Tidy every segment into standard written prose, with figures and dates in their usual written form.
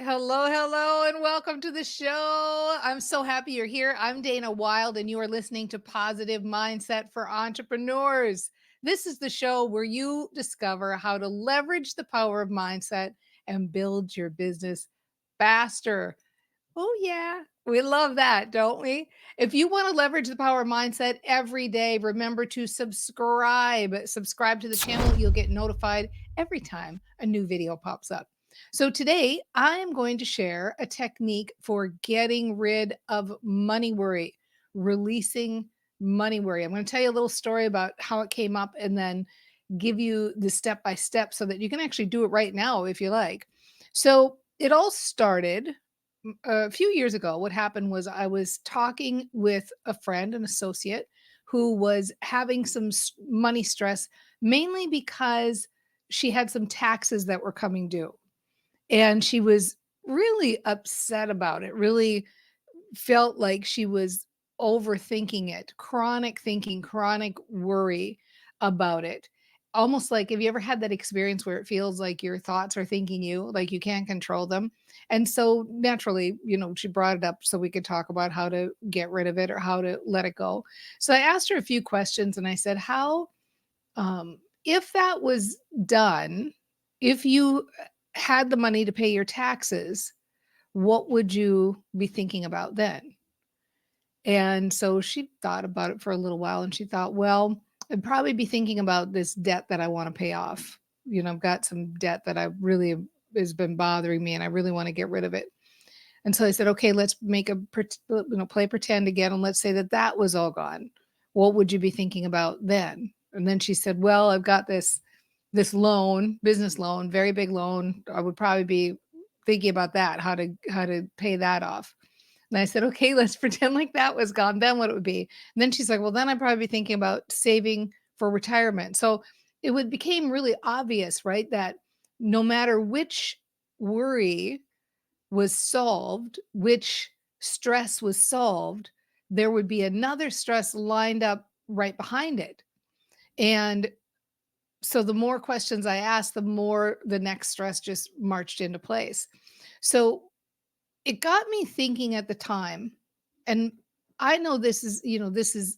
Hello, and welcome to the show. I'm so happy you're here. I'm Dana Wilde, and you are listening to Positive Mindset for Entrepreneurs. This is the show where you discover how to leverage the power of mindset and build your business faster. Oh, yeah. We love that, don't we? If you want to leverage the power of mindset every day, remember to subscribe. Subscribe to the channel. You'll get notified every time a new video pops up. So, today I am going to share a technique for getting rid of money worry, releasing money worry. I'm going to tell you a little story about how it came up and then give you the step by step so that you can actually do it right now if you like. So, it all started a few years ago. What happened was I was talking with a friend, an associate, who was having some money stress, mainly because she had some taxes that were coming due. And she was really upset about it, really felt like she was overthinking it, chronic thinking, chronic worry about it. Almost like, have you ever had that experience where it feels like your thoughts are thinking you, like you can't control them? And so naturally, she brought it up so we could talk about how to get rid of it or how to let it go. So I asked her a few questions and I said, if that was done, if you had the money to pay your taxes, what would you be thinking about then? And so she thought about it for a little while and she thought, well, I'd probably be thinking about this debt that I want to pay off. I've got some debt that I really has been bothering me and I really want to get rid of it. And so I said, okay, let's make play pretend again. And let's say that that was all gone. What would you be thinking about then? And then she said, well, I've got this loan, business loan, very big loan. I would probably be thinking about that, how to pay that off. And I said, okay, let's pretend like that was gone. Then what it would be. And then she's like, well, then I'd probably be thinking about saving for retirement. So it would became really obvious, right? That no matter which worry was solved, which stress was solved, there would be another stress lined up right behind it. And so the more questions I asked, the more the next stress just marched into place. So it got me thinking at the time, and I know this is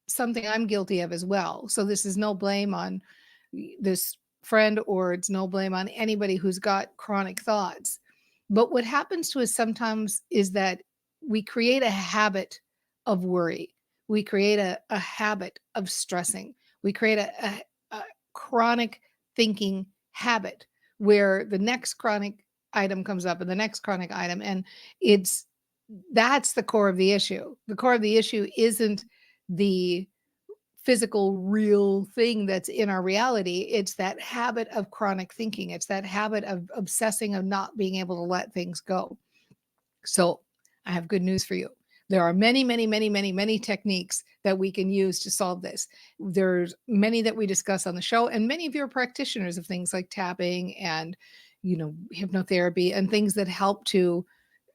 something I'm guilty of as well. So this is no blame on this friend, or it's no blame on anybody who's got chronic thoughts. But what happens to us sometimes is that we create a habit of worry. We create a habit of stressing. We create a chronic thinking habit where the next chronic item comes up and the next chronic item. And it's that's the core of the issue. The core of the issue isn't the physical real thing that's in our reality. It's that habit of chronic thinking. It's that habit of obsessing, of not being able to let things go. So I have good news for you. There are many, many, many, many, many techniques that we can use to solve this. There's many that we discuss on the show, and many of you are practitioners of things like tapping and, hypnotherapy and things that help to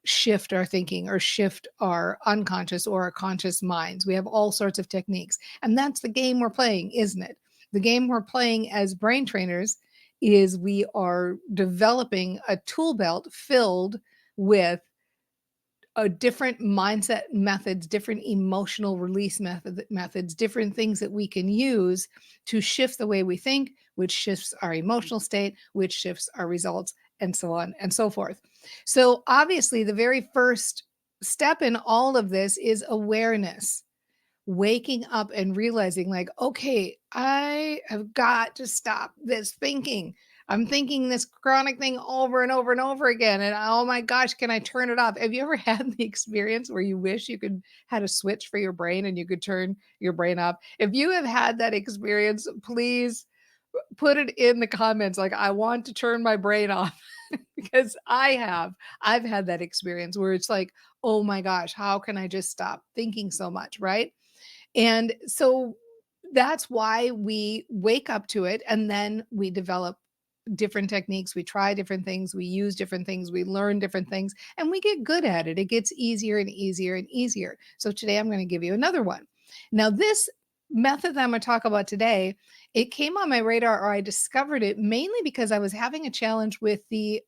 shift our thinking or shift our unconscious or our conscious minds. We have all sorts of techniques. And that's the game we're playing, isn't it? The game we're playing as brain trainers is we are developing a tool belt filled with different mindset methods, different emotional release methods, different things that we can use to shift the way we think, which shifts our emotional state, which shifts our results, and so on and so forth. So, obviously, the very first step in all of this is awareness, waking up and realizing, like, okay, I have got to stop this thinking. I'm thinking this chronic thing over and over and over again. And oh my gosh, can I turn it off? Have you ever had the experience where you wish you could had a switch for your brain and you could turn your brain off? If you have had that experience, please put it in the comments. Like, I want to turn my brain off because I've had that experience where it's like, oh my gosh, how can I just stop thinking so much? Right. And so that's why we wake up to it and then we develop different techniques. We try different things. We use different things. We learn different things and we get good at it. It gets easier and easier and easier. So today I'm going to give you another one. Now, this method that I'm going to talk about today, it came on my radar, or I discovered it mainly because I was having a challenge with the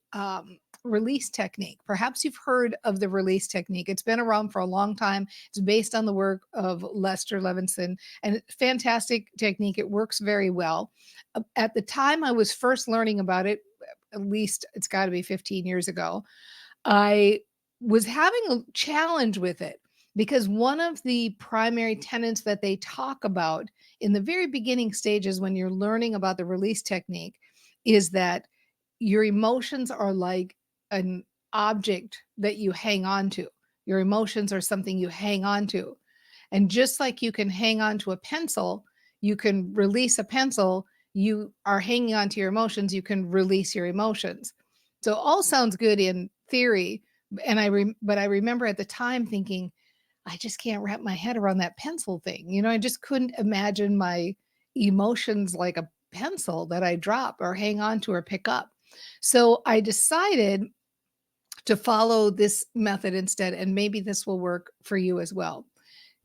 release technique. Perhaps you've heard of the release technique. It's been around for a long time. It's based on the work of Lester Levinson, and fantastic technique. It works very well. At the time I was first learning about it, at least it's got to be 15 years ago, I was having a challenge with it because one of the primary tenets that they talk about in the very beginning stages when you're learning about the release technique is that your emotions are like an object that you hang on to. Your emotions are something you hang on to. And just like you can hang on to a pencil, you can release a pencil, you are hanging on to your emotions, you can release your emotions. So all sounds good in theory, and but I remember at the time thinking, I just can't wrap my head around that pencil thing. I just couldn't imagine my emotions like a pencil that I drop or hang on to or pick up. So I decided to follow this method instead, and maybe this will work for you as well.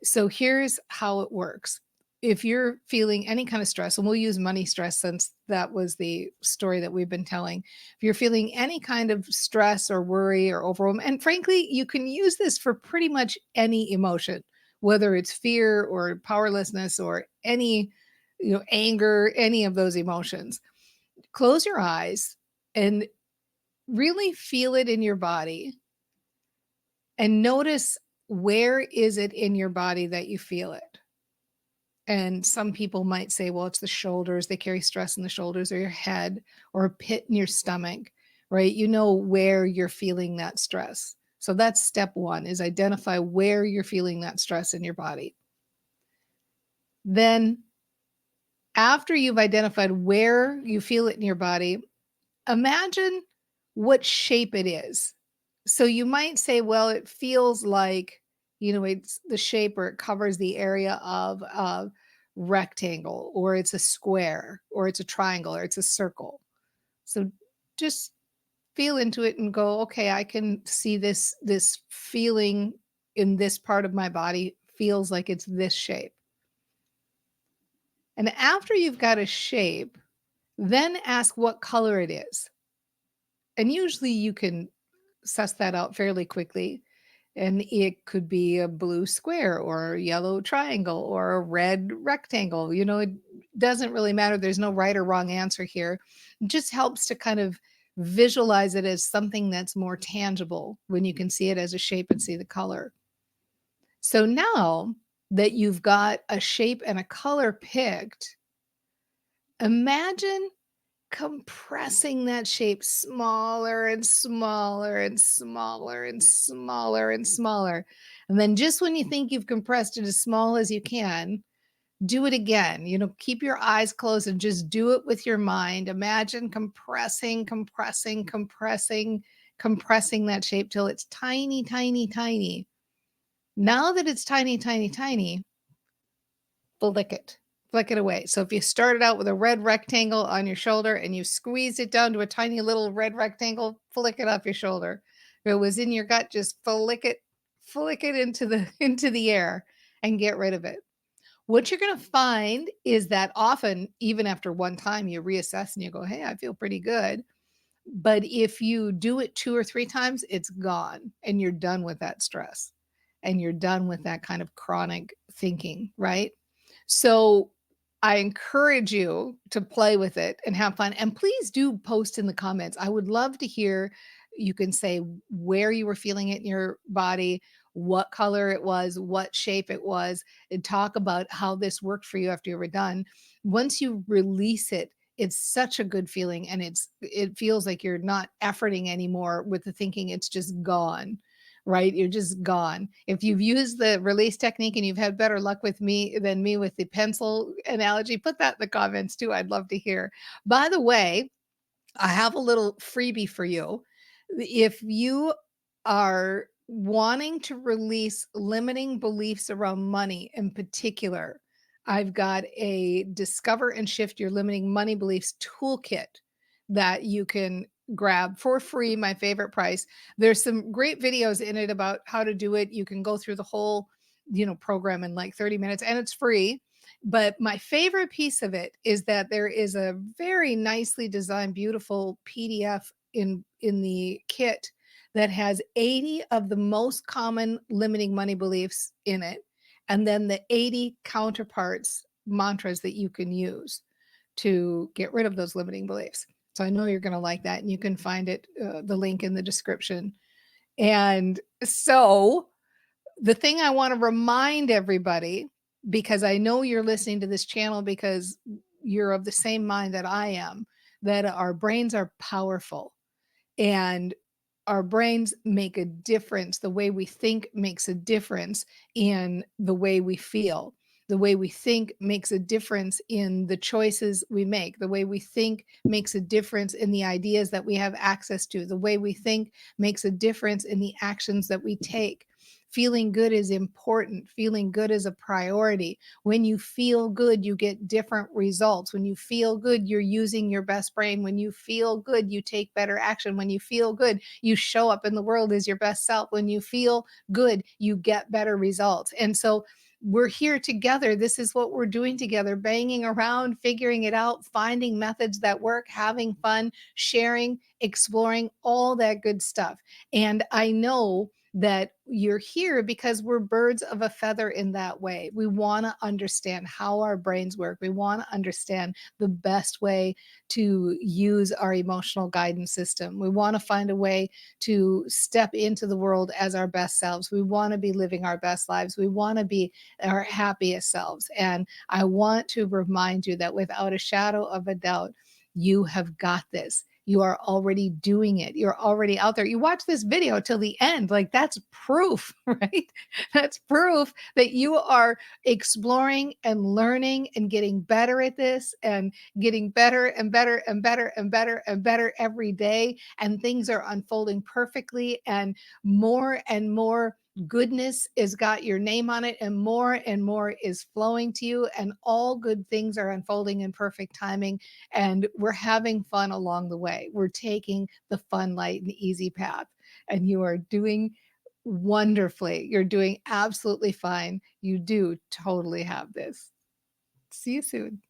So here's how it works. If you're feeling any kind of stress, and we'll use money stress since that was the story that we've been telling. If you're feeling any kind of stress or worry or overwhelm, and frankly, you can use this for pretty much any emotion, whether it's fear or powerlessness or any, anger, any of those emotions. Close your eyes and really feel it in your body and notice, where is it in your body that you feel it? And some people might say, well, it's the shoulders. They carry stress in the shoulders, or your head, or a pit in your stomach, right? You know where you're feeling that stress. So that's step one, is identify where you're feeling that stress in your body. Then after you've identified where you feel it in your body, imagine what shape it is. So you might say, well, it feels like, it's the shape, or it covers the area of a rectangle, or it's a square, or it's a triangle, or it's a circle. So just feel into it and go, okay, I can see this feeling in this part of my body feels like it's this shape. And after you've got a shape, then ask what color it is. And usually you can suss that out fairly quickly. And it could be a blue square, or a yellow triangle, or a red rectangle. It doesn't really matter. There's no right or wrong answer here. It just helps to kind of visualize it as something that's more tangible when you can see it as a shape and see the color. So now that you've got a shape and a color picked, imagine compressing that shape smaller and smaller and smaller and smaller and smaller. And then just when you think you've compressed it as small as you can, do it again. Keep your eyes closed and just do it with your mind. Imagine compressing, compressing, compressing, compressing that shape till it's tiny, tiny, tiny. Now that it's tiny, tiny, tiny, flick it. Flick it away. So if you started out with a red rectangle on your shoulder and you squeezed it down to a tiny little red rectangle, flick it off your shoulder. If it was in your gut, just flick it into the into the air and get rid of it. What you're going to find is that often, even after one time, you reassess and you go, hey, I feel pretty good. But if you do it 2 or 3 times, it's gone and you're done with that stress and you're done with that kind of chronic thinking, right? So I encourage you to play with it and have fun. And please do post in the comments. I would love to hear. You can say where you were feeling it in your body, what color it was, what shape it was, and talk about how this worked for you after you were done. Once you release it, it's such a good feeling, and it feels like you're not efforting anymore with the thinking. It's just gone, right? You're just gone. If you've used the release technique and you've had better luck with me than me with the pencil analogy, put that in the comments too. I'd love to hear. By the way, I have a little freebie for you. If you are wanting to release limiting beliefs around money in particular, I've got a Discover and Shift Your Limiting Money Beliefs toolkit that you can grab for free, my favorite price. There's some great videos in it about how to do it. You can go through the whole, program in like 30 minutes, and it's free. But my favorite piece of it is that there is a very nicely designed, beautiful PDF in the kit that has 80 of the most common limiting money beliefs in it, and then the 80 counterparts mantras that you can use to get rid of those limiting beliefs. So I know you're going to like that, and you can find it, the link in the description. And so the thing I want to remind everybody, because I know you're listening to this channel because you're of the same mind that I am, that our brains are powerful. And our brains make a difference. The way we think makes a difference in the way we feel. The way we think makes a difference in the choices we make. The way we think makes a difference in the ideas that we have access to. The way we think makes a difference in the actions that we take. Feeling good is important. Feeling good is a priority. When you feel good, you get different results. When you feel good, you're using your best brain. When you feel good, you take better action. When you feel good, you show up in the world as your best self. When you feel good, you get better results. And so we're here together. This is what we're doing together, banging around, figuring it out, finding methods that work, having fun, sharing, exploring, all that good stuff. And I know that you're here because we're birds of a feather in that way. We want to understand how our brains work. We want to understand the best way to use our emotional guidance system. We want to find a way to step into the world as our best selves. We want to be living our best lives. We want to be our happiest selves. And I want to remind you that without a shadow of a doubt, you have got this. You are already doing it. You're already out there. You watch this video till the end. Like, that's proof, right? That's proof that you are exploring and learning and getting better at this and getting better and better and better and better and better every day. And things are unfolding perfectly, and more goodness has got your name on it, and more is flowing to you, and all good things are unfolding in perfect timing, and we're having fun along the way. We're taking the fun, light, and easy path, and you are doing wonderfully. You're doing absolutely fine. You do totally have this. See you soon.